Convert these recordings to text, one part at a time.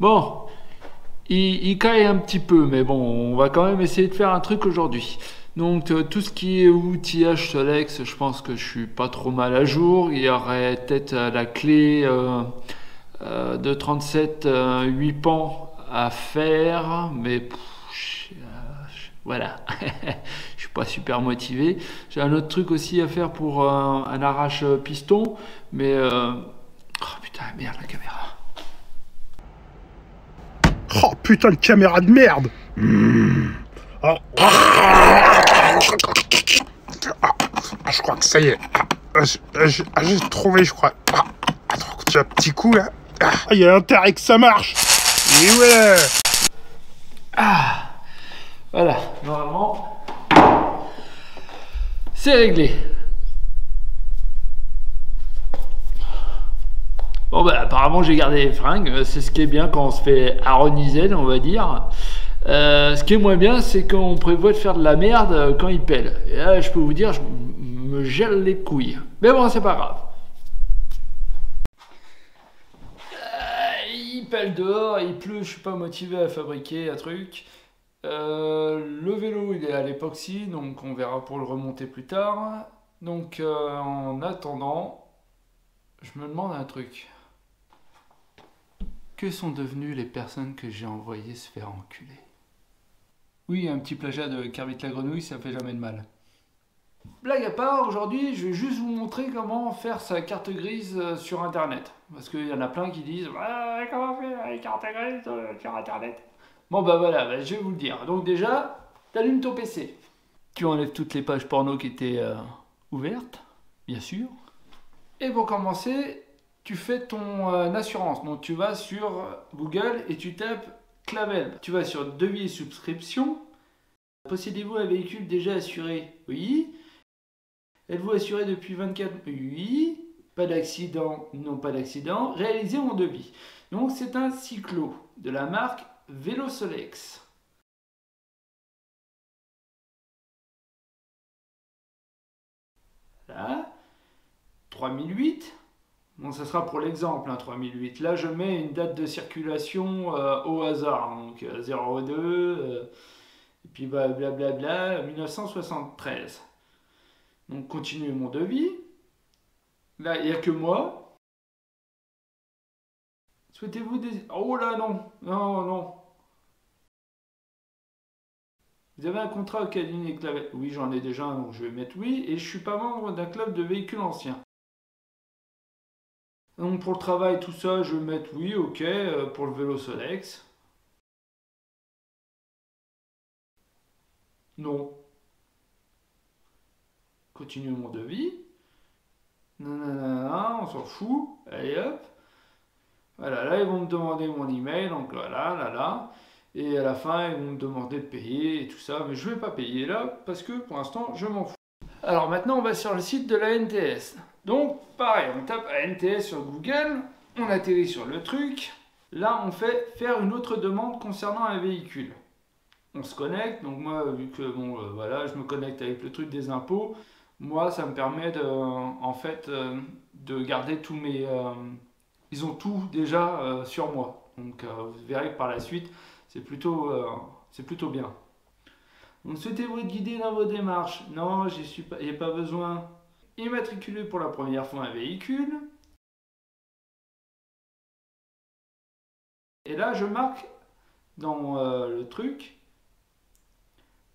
Bon, il caille un petit peu, mais bon, on va quand même essayer de faire un truc aujourd'hui. Donc tout ce qui est outillage Solex, je pense que je suis pas trop mal à jour. Il y aurait peut-être la clé de 37 8 pans à faire, mais voilà, je suis pas super motivé. J'ai un autre truc aussi à faire pour un arrache piston, mais oh putain merde la caméra. Oh putain de caméra de merde. Oh. Je crois que ça y est. J'ai trouvé, je crois. Attends, tu as un petit coup là. Il y a intérêt que ça marche. Et ouais. Voilà, normalement, c'est réglé. Bon bah apparemment j'ai gardé les fringues, c'est ce qui est bien quand on se fait haroniser, on va dire. Ce qui est moins bien, c'est quand on prévoit de faire de la merde quand il pèle. Et là, je peux vous dire, je me gèle les couilles. Mais bon, c'est pas grave. Il pèle dehors, il pleut, je suis pas motivé à fabriquer un truc. Le vélo, il est à l'époxy, donc on verra pour le remonter plus tard. Donc en attendant, je me demande un truc. Que sont devenues les personnes que j'ai envoyées se faire enculer? Oui, un petit plagiat de Kermit la grenouille, ça fait jamais de mal. Blague à part, aujourd'hui, je vais juste vous montrer comment faire sa carte grise sur Internet. Parce qu'il y en a plein qui disent « Comment faire une carte grise sur Internet ?» Bon bah voilà, bah, je vais vous le dire. Donc déjà, t'allumes ton PC. Tu enlèves toutes les pages porno qui étaient ouvertes, bien sûr. Et pour commencer, tu fais ton assurance. Donc tu vas sur Google et tu tapes Clavel. Tu vas sur devis et subscription. Possédez-vous un véhicule déjà assuré? Oui. Êtes-vous assuré depuis 24? Oui. Pas d'accident? Non, pas d'accident. Réalisez mon devis. Donc c'est un cyclo de la marque Velosolex. Là, 3008. Bon, ça sera pour l'exemple, hein, 3008. Là, je mets une date de circulation au hasard. Donc 02, et puis blablabla, 1973. Donc, continuez mon devis. Là, il n'y a que moi. Souhaitez-vous des... Oh là, non. Non, non. Vous avez un contrat au cabinet Clavel? Oui, j'en ai déjà un, donc je vais mettre oui. Et je suis pas membre d'un club de véhicules anciens. Donc pour le travail, tout ça, je vais mettre oui, ok, pour le vélo Solex. Non. Continue mon devis. Non, non, non, non, on s'en fout. Allez hop. Voilà, là ils vont me demander mon email, donc voilà, là. Et à la fin, ils vont me demander de payer et tout ça. Mais je ne vais pas payer là, parce que pour l'instant, je m'en fous. Alors maintenant, on va sur le site de la NTS. Donc, pareil, on tape NTS sur Google, on atterrit sur le truc. Là, on fait faire une autre demande concernant un véhicule. On se connecte, donc moi, vu que bon, voilà, je me connecte avec le truc des impôts, moi, ça me permet de, en fait, de garder tous mes... ils ont tout déjà sur moi. Donc, vous verrez que par la suite, c'est plutôt bien. Donc, souhaitez-vous être guidé dans vos démarches? Non, il n'y a pas besoin. Immatriculer pour la première fois un véhicule. Et là, je marque dans le truc,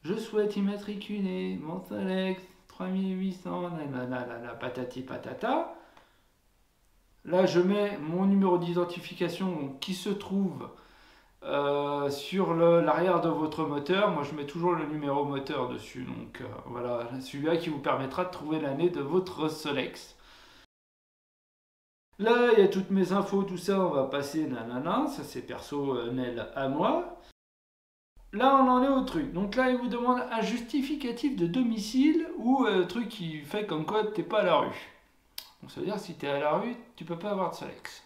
je souhaite immatriculer mon Solex 3800, nanana, patati patata. Là, je mets mon numéro d'identification qui se trouve sur l'arrière de votre moteur. Moi, je mets toujours le numéro moteur dessus. Donc, voilà, celui-là qui vous permettra de trouver l'année de votre Solex. Là, il y a toutes mes infos, tout ça, on va passer, nanana, ça c'est personnel à moi. Là, on en est au truc. Donc là, il vous demande un justificatif de domicile ou un truc qui fait comme quoi t'es pas à la rue. Donc ça veut dire que si t'es à la rue, tu peux pas avoir de Solex.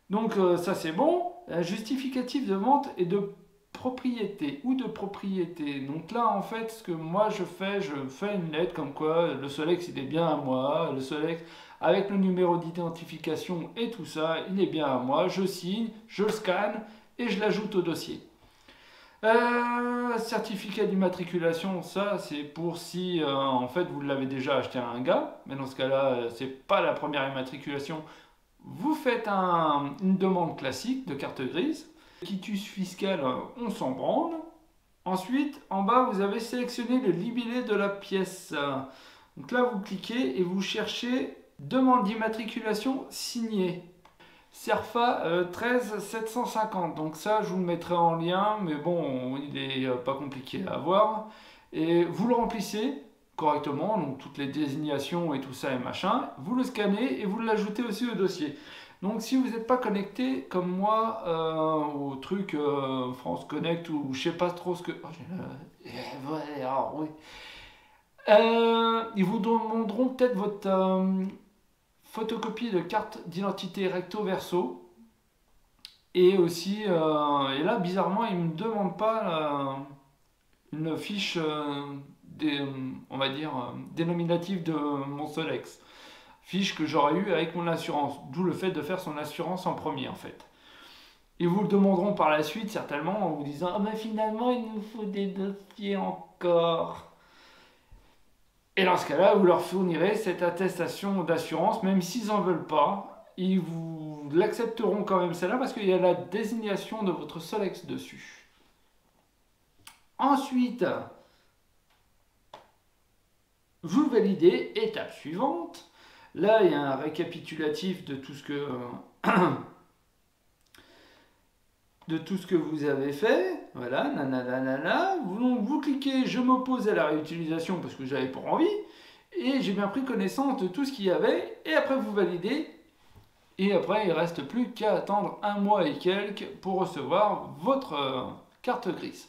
Donc ça c'est bon. Un justificatif de vente et de propriété ou de propriété. Donc là, en fait, ce que moi je fais une lettre comme quoi le Solex il est bien à moi, le Solex avec le numéro d'identification et tout ça, il est bien à moi, je signe, je le scanne et je l'ajoute au dossier. Certificat d'immatriculation, ça c'est pour si en fait vous l'avez déjà acheté à un gars, mais dans ce cas-là, c'est pas la première immatriculation. Vous faites une demande classique de carte grise. Quitus fiscal, on s'en branle. Ensuite, en bas, vous avez sélectionné le libellé de la pièce. Donc là, vous cliquez et vous cherchez demande d'immatriculation signée. CERFA 13750. Donc ça, je vous le mettrai en lien, mais bon, il est pas compliqué à avoir. Et vous le remplissez correctement, donc toutes les désignations et tout ça et machin. Vous le scannez et vous l'ajoutez aussi au dossier. Donc si vous n'êtes pas connecté comme moi au truc France Connect ou je sais pas trop ce que... oui. Ils vous demanderont peut-être votre photocopie de carte d'identité recto verso. Et aussi, et là bizarrement ils ne me demandent pas une fiche on va dire dénominative de mon Solex. Fiche que j'aurais eu avec mon assurance, d'où le fait de faire son assurance en premier en fait. Ils vous le demanderont par la suite certainement en vous disant ah ben finalement il nous faut des dossiers encore. Et dans ce cas-là, vous leur fournirez cette attestation d'assurance, même s'ils n'en veulent pas, ils vous l'accepteront quand même celle-là parce qu'il y a la désignation de votre Solex dessus. Ensuite, vous validez, étape suivante. Là, il y a un récapitulatif de tout ce que vous avez fait. Voilà, nanana. Vous cliquez, je m'oppose à la réutilisation parce que j'avais pas envie. Et j'ai bien pris connaissance de tout ce qu'il y avait. Et après, vous validez. Et après, il ne reste plus qu'à attendre un mois et quelques pour recevoir votre carte grise.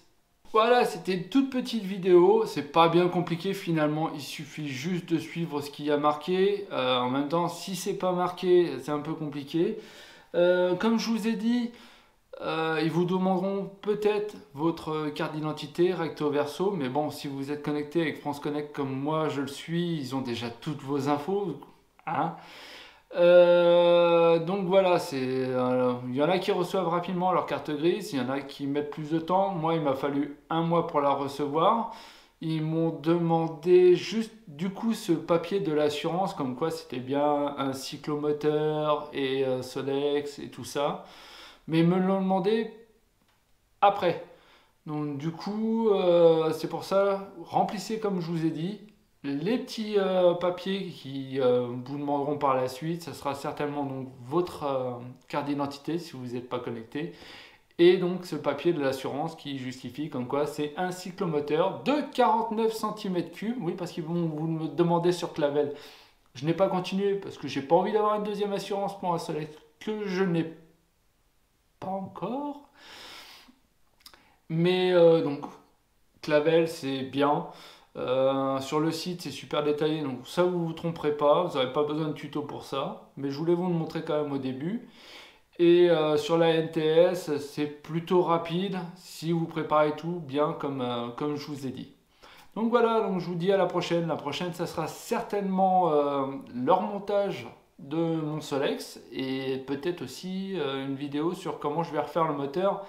Voilà, c'était une toute petite vidéo, c'est pas bien compliqué finalement, il suffit juste de suivre ce qu'il y a marqué. En même temps, si c'est pas marqué, c'est un peu compliqué. Comme je vous ai dit, ils vous demanderont peut-être votre carte d'identité recto verso, mais bon, si vous êtes connecté avec France Connect comme moi je le suis, ils ont déjà toutes vos infos, hein. Donc voilà, il y en a qui reçoivent rapidement leur carte grise, il y en a qui mettent plus de temps. Moi, il m'a fallu un mois pour la recevoir. Ils m'ont demandé juste du coup ce papier de l'assurance, comme quoi c'était bien un cyclomoteur et Solex et tout ça. Mais ils me l'ont demandé après. Donc du coup, c'est pour ça, remplissez comme je vous ai dit. Les petits papiers qui vous demanderont par la suite, ce sera certainement donc votre carte d'identité si vous n'êtes pas connecté. Et donc ce papier de l'assurance qui justifie comme quoi c'est un cyclomoteur de 49 cm3. Oui, parce qu'ils vont vous me demander sur Clavel. Je n'ai pas continué parce que j'ai pas envie d'avoir une deuxième assurance pour un Solex que je n'ai pas encore. Mais donc Clavel c'est bien. Sur le site c'est super détaillé, donc ça vous vous tromperez pas, vous n'aurez pas besoin de tuto pour ça, mais je voulais vous le montrer quand même au début. Et sur la NTS c'est plutôt rapide si vous préparez tout bien comme je vous ai dit. Donc voilà, donc je vous dis à la prochaine. La prochaine ça sera certainement le remontage de mon Solex et peut-être aussi une vidéo sur comment je vais refaire le moteur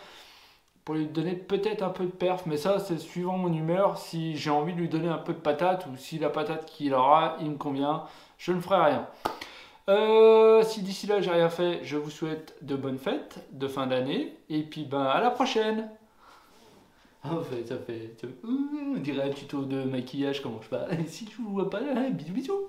pour lui donner peut-être un peu de perf, mais ça c'est suivant mon humeur, si j'ai envie de lui donner un peu de patate ou si la patate qu'il aura il me convient, je ne ferai rien. Si d'ici là j'ai rien fait, je vous souhaite de bonnes fêtes de fin d'année et puis ben à la prochaine. Oh, ça fait on dirait un tuto de maquillage, comment je fais. Si je vous vois pas là, bisous bisous.